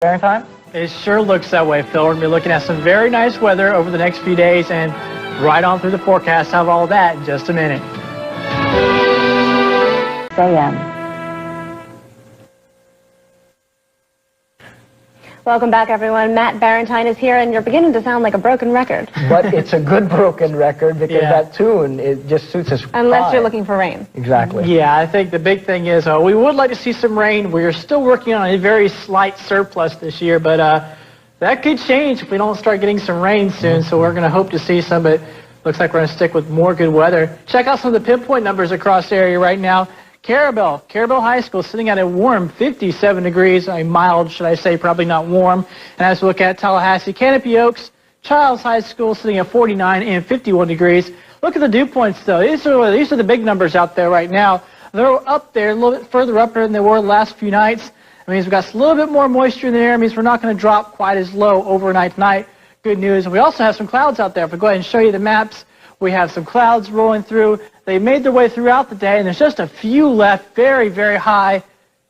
Barrentine? It sure looks that way, Phil. We're going to be looking at some very nice weather over the next few days and right on through the forecast. Have all that in just a minute. AM. Welcome back, everyone. Matt Barrentine is here, and you're beginning to sound like a broken record. But it's a good broken record because that tune, it just suits us. Unless you're looking for rain. Exactly. Yeah, I think the big thing is we would like to see some rain. We're still working on a very slight surplus this year, but that could change if we don't start getting some rain soon. So we're going to hope to see some, but looks like we're going to stick with more good weather. Check out some of the pinpoint numbers across the area right now. Carabel High School sitting at a warm 57 degrees, a mild, should I say, probably not warm. And as we look at Tallahassee, Canopy Oaks, Childs High School sitting at 49 and 51 degrees. Look at the dew points, though. These are the big numbers out there right now. They're up there, a little bit further up than they were the last few nights. That means we've got a little bit more moisture in the air. It means we're not going to drop quite as low overnight tonight. Good news. And we also have some clouds out there. If we go ahead and show you the maps, we have some clouds rolling through. They made their way throughout the day, and there's just a few left, very, very high,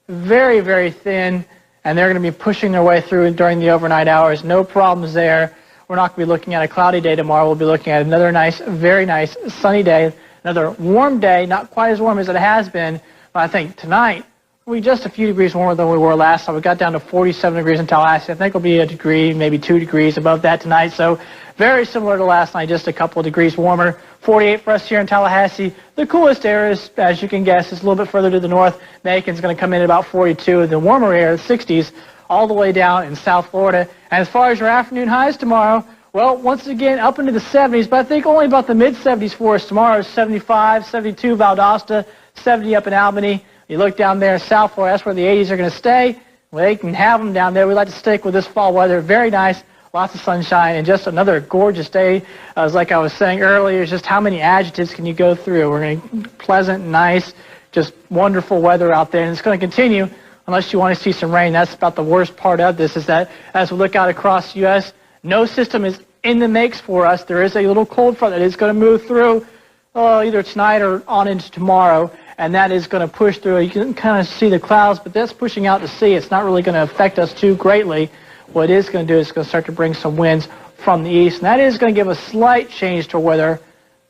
very, very thin, and they're going to be pushing their way through during the overnight hours. No problems there. We're not going to be looking at a cloudy day tomorrow. We'll be looking at another nice, very nice sunny day, another warm day, not quite as warm as it has been, but I think tonight we'll be just a few degrees warmer than we were last time. We got down to 47 degrees in Tallahassee. I think we'll be a degree, maybe 2 degrees above that tonight, so very similar to last night, just a couple of degrees warmer. 48 for us here in Tallahassee. The coolest air is, as you can guess, is a little bit further to the north. Macon's going to come in at about 42. The warmer air, the 60s, all the way down in South Florida. And as far as your afternoon highs tomorrow, well, once again, up into the 70s, but I think only about the mid-70s for us tomorrow. 75, 72 Valdosta, 70 up in Albany. You look down there in South Florida, that's where the 80s are going to stay. Well, they can have them down there. We like to stick with this fall weather. Very nice. Lots of sunshine and just another gorgeous day. Like I was saying earlier, just how many adjectives can you go through? We're going to pleasant, nice, just wonderful weather out there. And it's going to continue unless you want to see some rain. That's about the worst part of this, is that as we look out across the U.S., no system is in the makes for us. There is a little cold front that is going to move through either tonight or on into tomorrow, and that is going to push through. You can kind of see the clouds, but that's pushing out to sea. It's not really going to affect us too greatly. What it is going to do is going to start to bring some winds from the east, and that is going to give a slight change to weather,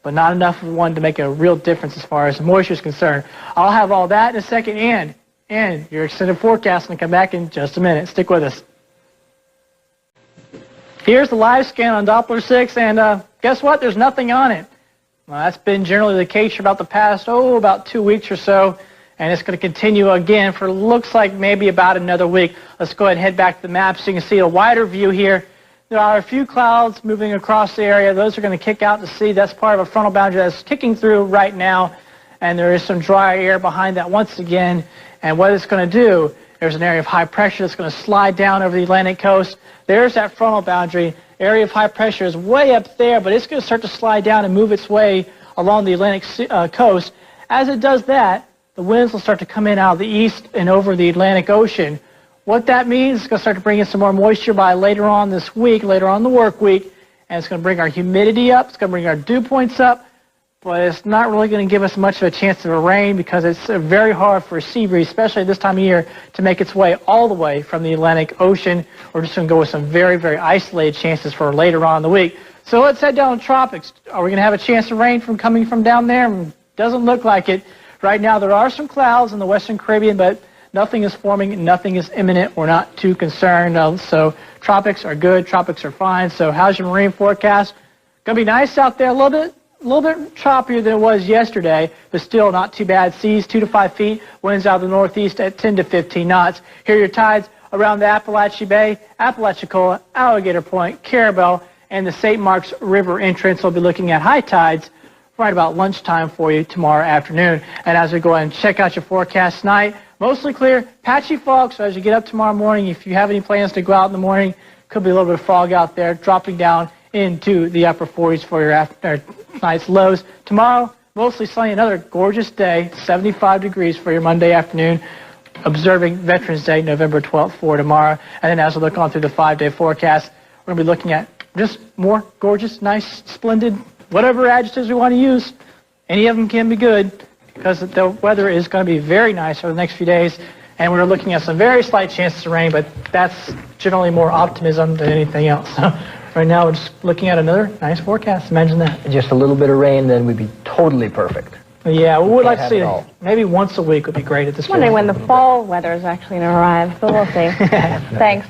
but not enough of one to make a real difference as far as moisture is concerned. I'll have all that in a second, and your extended forecast is going to come back in just a minute. Stick with us. Here's the live scan on Doppler 6, and guess what? There's nothing on it. Well, that's been generally the case for about the past, about 2 weeks or so. And it's going to continue again for looks like maybe about another week. Let's go ahead and head back to the map so you can see a wider view here. There are a few clouds moving across the area. Those are going to kick out to sea. That's part of a frontal boundary that's kicking through right now. And there is some dry air behind that once again. And what it's going to do, there's an area of high pressure that's going to slide down over the Atlantic coast. There's that frontal boundary. Area of high pressure is way up there, but it's going to start to slide down and move its way along the Atlantic coast. As it does that, the winds will start to come in out of the east and over the Atlantic Ocean. What that means is it's going to start to bring in some more moisture by later on this week, later on the work week, and it's going to bring our humidity up, it's going to bring our dew points up, but it's not really going to give us much of a chance of a rain because it's very hard for a sea breeze, especially this time of year, to make its way all the way from the Atlantic Ocean. We're just going to go with some very, very isolated chances for later on in the week. So let's head down to the tropics. Are we going to have a chance of rain coming from down there? Doesn't look like it. Right now, there are some clouds in the Western Caribbean, but nothing is forming, nothing is imminent. We're not too concerned. So tropics are good, tropics are fine. So how's your marine forecast? Going to be nice out there, a little bit choppier than it was yesterday, but still not too bad. Seas 2 to 5 feet, winds out of the northeast at 10 to 15 knots. Here are your tides around the Appalachia Bay, Apalachicola, Alligator Point, Carabel, and the St. Mark's River entrance. We'll be looking at high tides right about lunchtime for you tomorrow afternoon. And as we go ahead and check out your forecast tonight, mostly clear, patchy fog. So as you get up tomorrow morning, if you have any plans to go out in the morning, could be a little bit of fog out there, dropping down into the upper 40s for your night's lows. Tomorrow, mostly sunny, another gorgeous day, 75 degrees for your Monday afternoon, observing Veterans Day, November 12th for tomorrow. And then as we look on through the 5-day forecast, we're going to be looking at just more gorgeous, nice, splendid, whatever adjectives we want to use. Any of them can be good because the weather is going to be very nice over the next few days. and we're looking at some very slight chances of rain, but that's generally more optimism than anything else. So right now, we're just looking at another nice forecast. Imagine that. Just a little bit of rain, then we'd be totally perfect. Yeah, we would like to have see it all. maybe once a week would be great at this point. Wondering when the fall weather is actually going to arrive, but we'll see. Thanks.